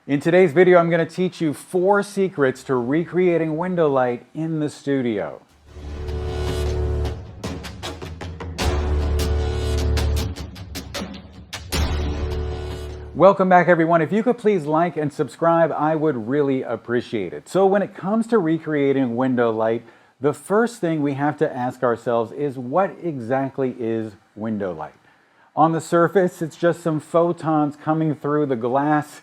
In today's video, I'm going to teach you 4 secrets to recreating window light in the studio. Welcome back, everyone. If you could please like and subscribe, I would really appreciate it. So when it comes to recreating window light, the first thing we have to ask ourselves is, what exactly is window light? On the surface, it's just some photons coming through the glass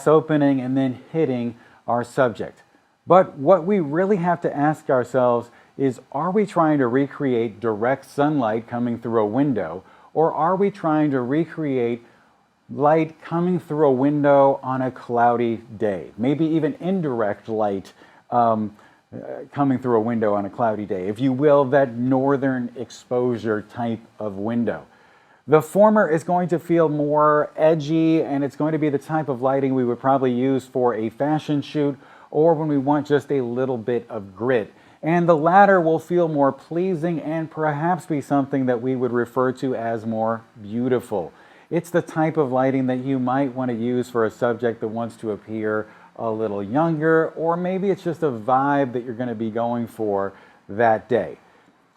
opening and then hitting our subject. But what we really have to ask ourselves is, are we trying to recreate direct sunlight coming through a window, or are we trying to recreate light coming through a window on a cloudy day? Maybe even indirect light coming through a window on a cloudy day. If you will, that northern exposure type of window. The former is going to feel more edgy, and it's going to be the type of lighting we would probably use for a fashion shoot or when we want just a little bit of grit. And the latter will feel more pleasing and perhaps be something that we would refer to as more beautiful. It's the type of lighting that you might want to use for a subject that wants to appear a little younger, or maybe it's just a vibe that you're going to be going for that day.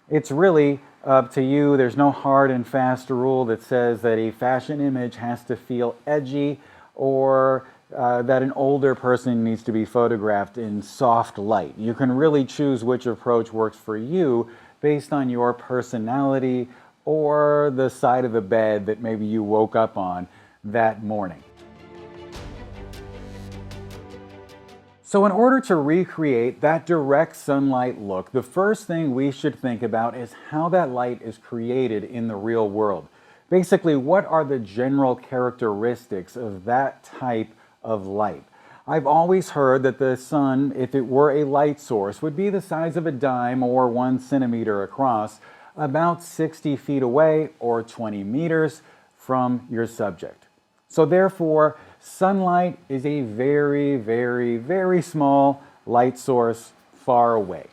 It's really up to you. There's no hard and fast rule that says that a fashion image has to feel edgy, or that an older person needs to be photographed in soft light. You can really choose which approach works for you based on your personality or the side of the bed that maybe you woke up on that morning. So in order to recreate that direct sunlight look, the first thing we should think about is how that light is created in the real world. Basically, what are the general characteristics of that type of light? I've always heard that the sun, if it were a light source, would be the size of a dime or 1 centimeter across, about 60 feet away or 20 meters from your subject. So therefore, sunlight is a very, very, very small light source far away.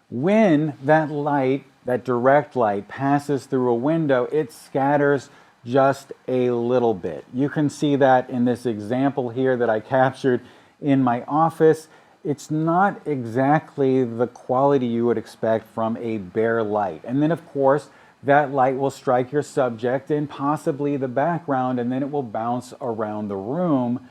When that light, that direct light, passes through a window, it scatters just a little bit. You can see that in this example here that I captured in my office. It's not exactly the quality you would expect from a bare light. And then, of course, that light will strike your subject and possibly the background, and then it will bounce around the room,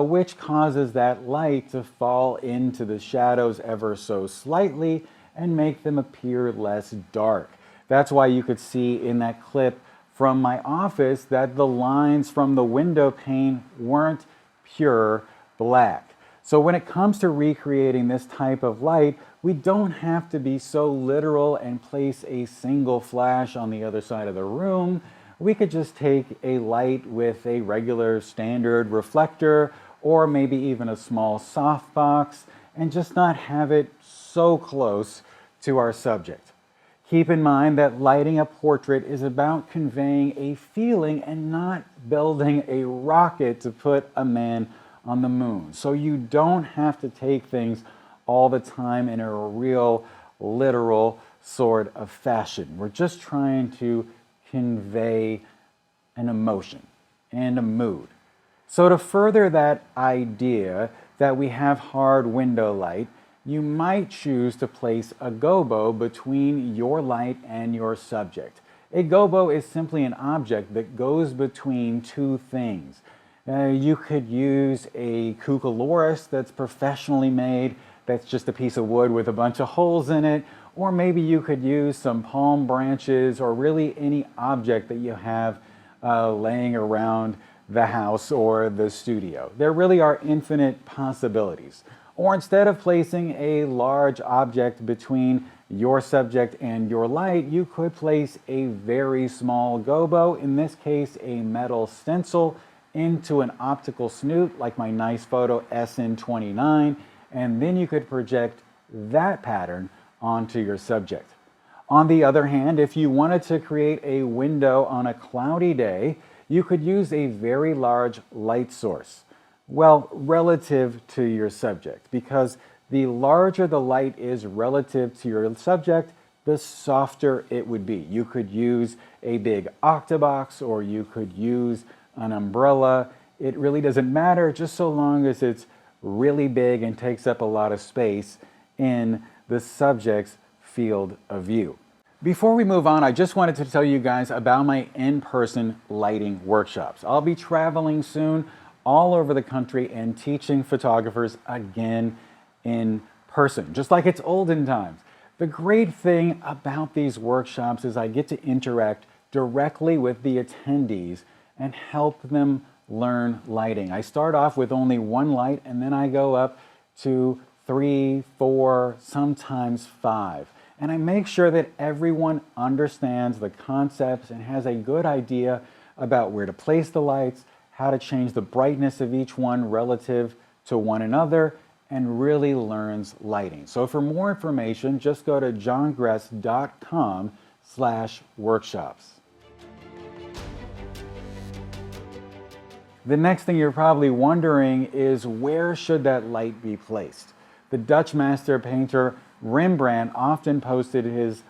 which causes that light to fall into the shadows ever so slightly and make them appear less dark. That's why you could see in that clip from my office that the lines from the window pane weren't pure black. So when it comes to recreating this type of light, we don't have to be so literal and place a single flash on the other side of the room. We could just take a light with a regular standard reflector, or maybe even a small softbox, and just not have it so close to our subject. Keep in mind that lighting a portrait is about conveying a feeling and not building a rocket to put a man on the moon. So you don't have to take things all the time in a real literal sort of fashion. We're just trying to convey an emotion and a mood. So to further that idea that we have hard window light, you might choose to place a gobo between your light and your subject. A gobo is simply an object that goes between two things. You could use a cucaloris that's professionally made, that's just a piece of wood with a bunch of holes in it, or maybe you could use some palm branches or really any object that you have laying around the house or the studio. There really are infinite possibilities. Or instead of placing a large object between your subject and your light, you could place a very small gobo, in this case a metal stencil, into an optical snoot like my nice photo SN29, and then you could project that pattern onto your subject. On the other hand, if you wanted to create a window on a cloudy day, you could use a very large light source. Well, relative to your subject, because the larger the light is relative to your subject, the softer it would be. You could use a big octabox, or you could use an umbrella. it really doesn't matter just so long as it's really big and takes up a lot of space in the subject's field of view. Before we move on, I just wanted to tell you guys about my in-person lighting workshops. I'll be traveling soon all over the country and teaching photographers again in person, just like it's olden times. The great thing about these workshops is I get to interact directly with the attendees and help them learn lighting. I start off with only one light and then I go up to 3, 4, sometimes 5. And I make sure that everyone understands the concepts and has a good idea about where to place the lights, how to change the brightness of each one relative to one another, and really learns lighting. So for more information, just go to johngress.com/workshops. The next thing you're probably wondering is, where should that light be placed? The Dutch master painter Rembrandt often posed his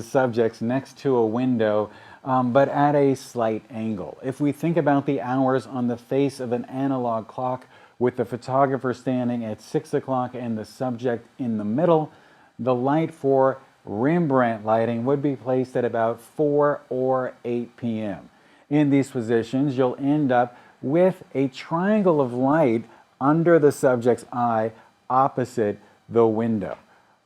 subjects next to a window, but at a slight angle. If we think about the hours on the face of an analog clock, with the photographer standing at 6 o'clock and the subject in the middle, the light for Rembrandt lighting would be placed at about 4 or 8 p.m. In these positions, you'll end up with a triangle of light under the subject's eye opposite the window.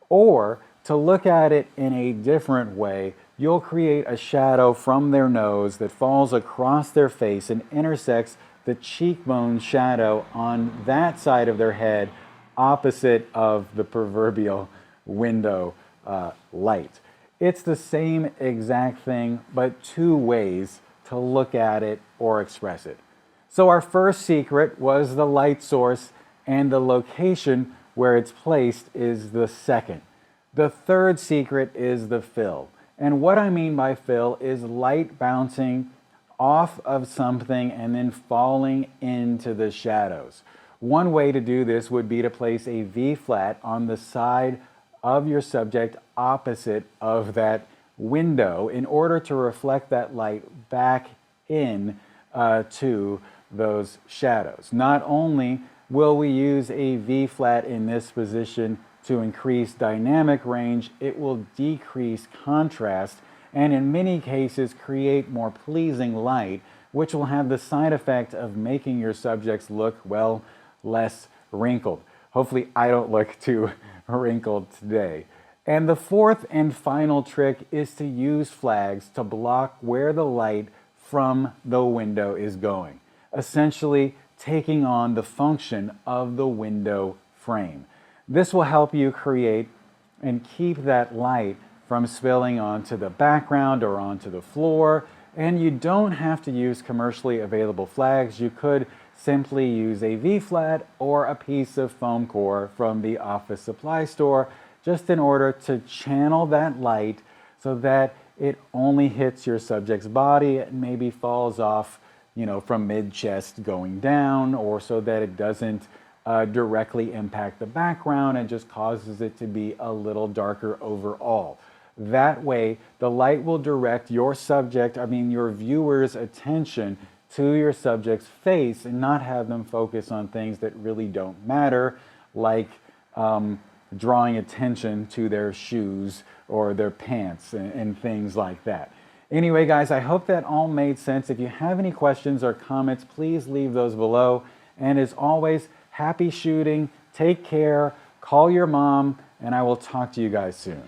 Or, to look at it in a different way, you'll create a shadow from their nose that falls across their face and intersects the cheekbone shadow on that side of their head opposite of the proverbial window light. It's the same exact thing, but two ways to look at it or express it. So our first secret was the light source, and the location where it's placed is the second. The third secret is the fill. And what I mean by fill is light bouncing off of something and then falling into the shadows. One way to do this would be to place a V-flat on the side of your subject opposite of that window in order to reflect that light back in to those shadows. Not only will we use a V-flat in this position to increase dynamic range, it will decrease contrast and in many cases create more pleasing light, which will have the side effect of making your subjects look, well, less wrinkled. Hopefully I don't look too wrinkled today. And the fourth and final trick is to use flags to block where the light from the window is going, essentially taking on the function of the window frame. This will help you create and keep that light from spilling onto the background or onto the floor, and you don't have to use commercially available flags. You could simply use a V-flat or a piece of foam core from the office supply store just in order to channel that light so that it only hits your subject's body and maybe falls off, from mid-chest going down, or so that it doesn't directly impact the background and just causes it to be a little darker overall. That way, the light will direct your viewer's attention to your subject's face and not have them focus on things that really don't matter, like drawing attention to their shoes or their pants and things like that. Anyway, guys, I hope that all made sense. If you have any questions or comments, please leave those below. And as always, happy shooting, take care, call your mom, and I will talk to you guys soon.